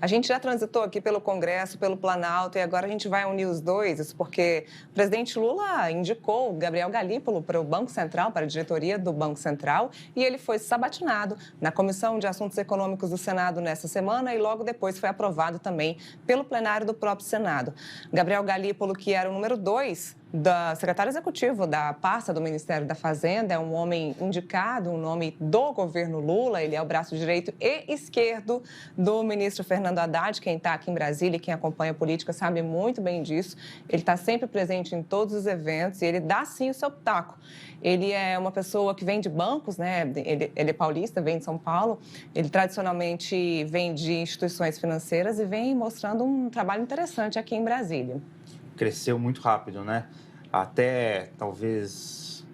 A gente já transitou aqui pelo Congresso, pelo Planalto, e agora a gente vai unir os dois, isso porque o presidente Lula indicou o Gabriel Galípolo para o Banco Central, para a diretoria do Banco Central, e ele foi sabatinado na Comissão de Assuntos Econômicos do Senado nessa semana e logo depois foi aprovado também pelo plenário do próprio Senado. Gabriel Galípolo, que era o número 2 da secretário executivo da pasta do Ministério da Fazenda, é um homem indicado, um nome do governo Lula, ele é o braço direito e esquerdo do ministro Fernando Haddad. Quem está aqui em Brasília e quem acompanha a política sabe muito bem disso. Ele está sempre presente em todos os eventos e ele dá sim o seu pitaco. Ele é uma pessoa que vem de bancos, né? Ele é paulista, vem de São Paulo, ele tradicionalmente vem de instituições financeiras e vem mostrando um trabalho interessante aqui em Brasília. Cresceu muito rápido, né? Até talvez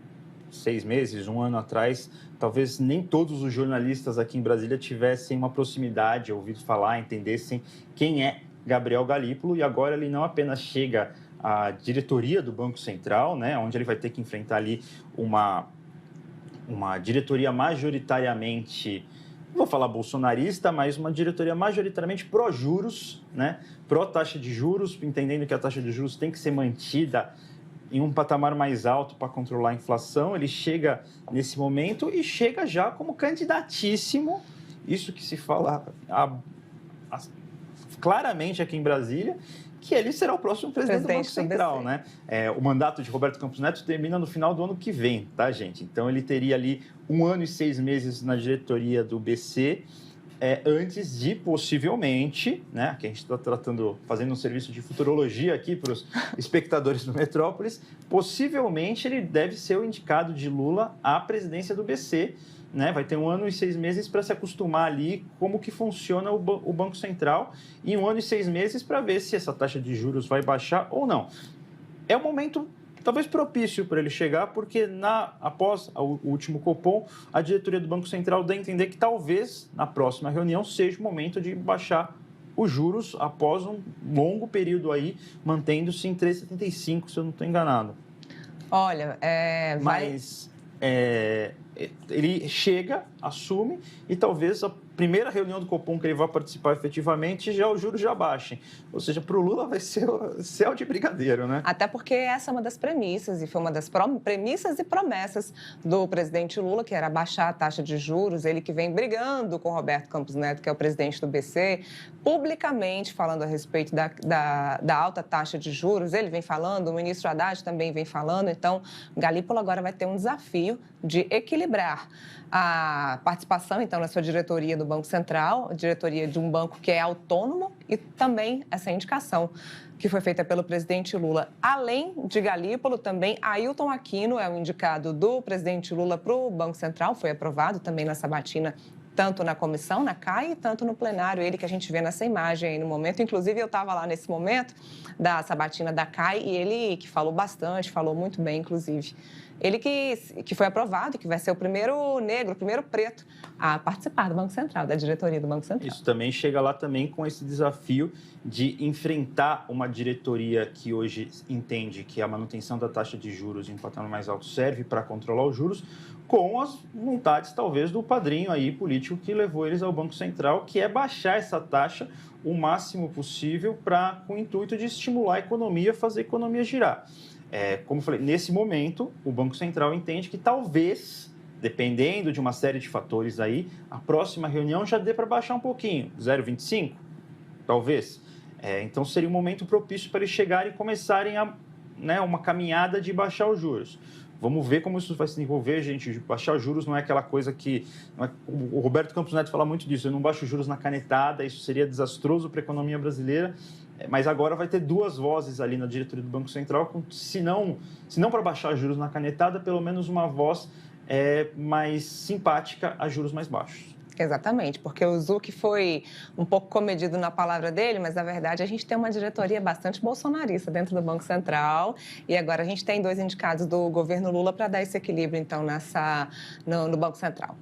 6 meses, um ano atrás, talvez nem todos os jornalistas aqui em Brasília tivessem uma proximidade, ouvido falar, entendessem quem é Gabriel Galípolo, e agora ele não apenas chega à diretoria do Banco Central, né, onde ele vai ter que enfrentar ali uma diretoria majoritariamente, não vou falar bolsonarista, mas uma diretoria majoritariamente pró-juros, né? Pró-taxa de juros, entendendo que a taxa de juros tem que ser mantida em um patamar mais alto para controlar a inflação. Ele chega nesse momento e chega já como candidatíssimo, isso que se fala claramente aqui em Brasília, que ele será o próximo presidente do Banco Central, né? O mandato de Roberto Campos Neto termina no final do ano que vem, tá, gente? Então, ele teria ali 1 ano e 6 meses na diretoria do BC, antes de, possivelmente, né, que a gente está fazendo um serviço de futurologia aqui para os espectadores do Metrópolis, possivelmente ele deve ser o indicado de Lula à presidência do BC, né? Vai ter 1 ano e 6 meses para se acostumar ali como que funciona o Banco Central e 1 ano e 6 meses para ver se essa taxa de juros vai baixar ou não. É um momento talvez propício para ele chegar, porque após o último Copom, a diretoria do Banco Central dá a entender que talvez na próxima reunião seja o momento de baixar os juros após um longo período aí, mantendo-se em 3,75, se eu não estou enganado. Olha, ele chega, assume e talvez a primeira reunião do Copom que ele vai participar efetivamente, já os juros já baixem. Ou seja, para o Lula vai ser o céu de brigadeiro, né? Até porque essa é uma das premissas, e foi uma das premissas e promessas do presidente Lula, que era baixar a taxa de juros. Ele que vem brigando com Roberto Campos Neto, que é o presidente do BC, publicamente falando a respeito da alta taxa de juros. Ele vem falando, o ministro Haddad também vem falando. Então, Galípolo agora vai ter um desafio de equilibrar a participação, então, na sua diretoria do Banco Central, a diretoria de um banco que é autônomo, e também essa indicação que foi feita pelo presidente Lula. Além de Galípolo, também Ailton Aquino é o indicado do presidente Lula para o Banco Central, foi aprovado também na sabatina, tanto na comissão, na CAI, tanto no plenário, ele que a gente vê nessa imagem aí no momento. Inclusive, eu estava lá nesse momento da sabatina da CAI e ele que falou bastante, falou muito bem, inclusive. Ele que foi aprovado, que vai ser o primeiro negro, o primeiro preto a participar do Banco Central, da diretoria do Banco Central. Isso também chega lá também com esse desafio de enfrentar uma diretoria que hoje entende que a manutenção da taxa de juros em um patamar mais alto serve para controlar os juros, com as vontades, talvez, do padrinho aí político que levou eles ao Banco Central, que é baixar essa taxa o máximo possível com o intuito de estimular a economia, fazer a economia girar. Como eu falei, nesse momento, o Banco Central entende que talvez, dependendo de uma série de fatores aí, a próxima reunião já dê para baixar um pouquinho, 0,25, talvez. Então, seria um momento propício para eles chegarem e começarem uma caminhada de baixar os juros. Vamos ver como isso vai se desenvolver, gente. Baixar os juros não é aquela coisa que... O Roberto Campos Neto fala muito disso. Eu não baixo os juros na canetada, isso seria desastroso para a economia brasileira. Mas agora vai ter 2 vozes ali na diretoria do Banco Central, se não para baixar os juros na canetada, pelo menos uma voz mais simpática a juros mais baixos. Exatamente, porque o Zuc foi um pouco comedido na palavra dele, mas, na verdade, a gente tem uma diretoria bastante bolsonarista dentro do Banco Central e agora a gente tem 2 indicados do governo Lula para dar esse equilíbrio, então, no Banco Central.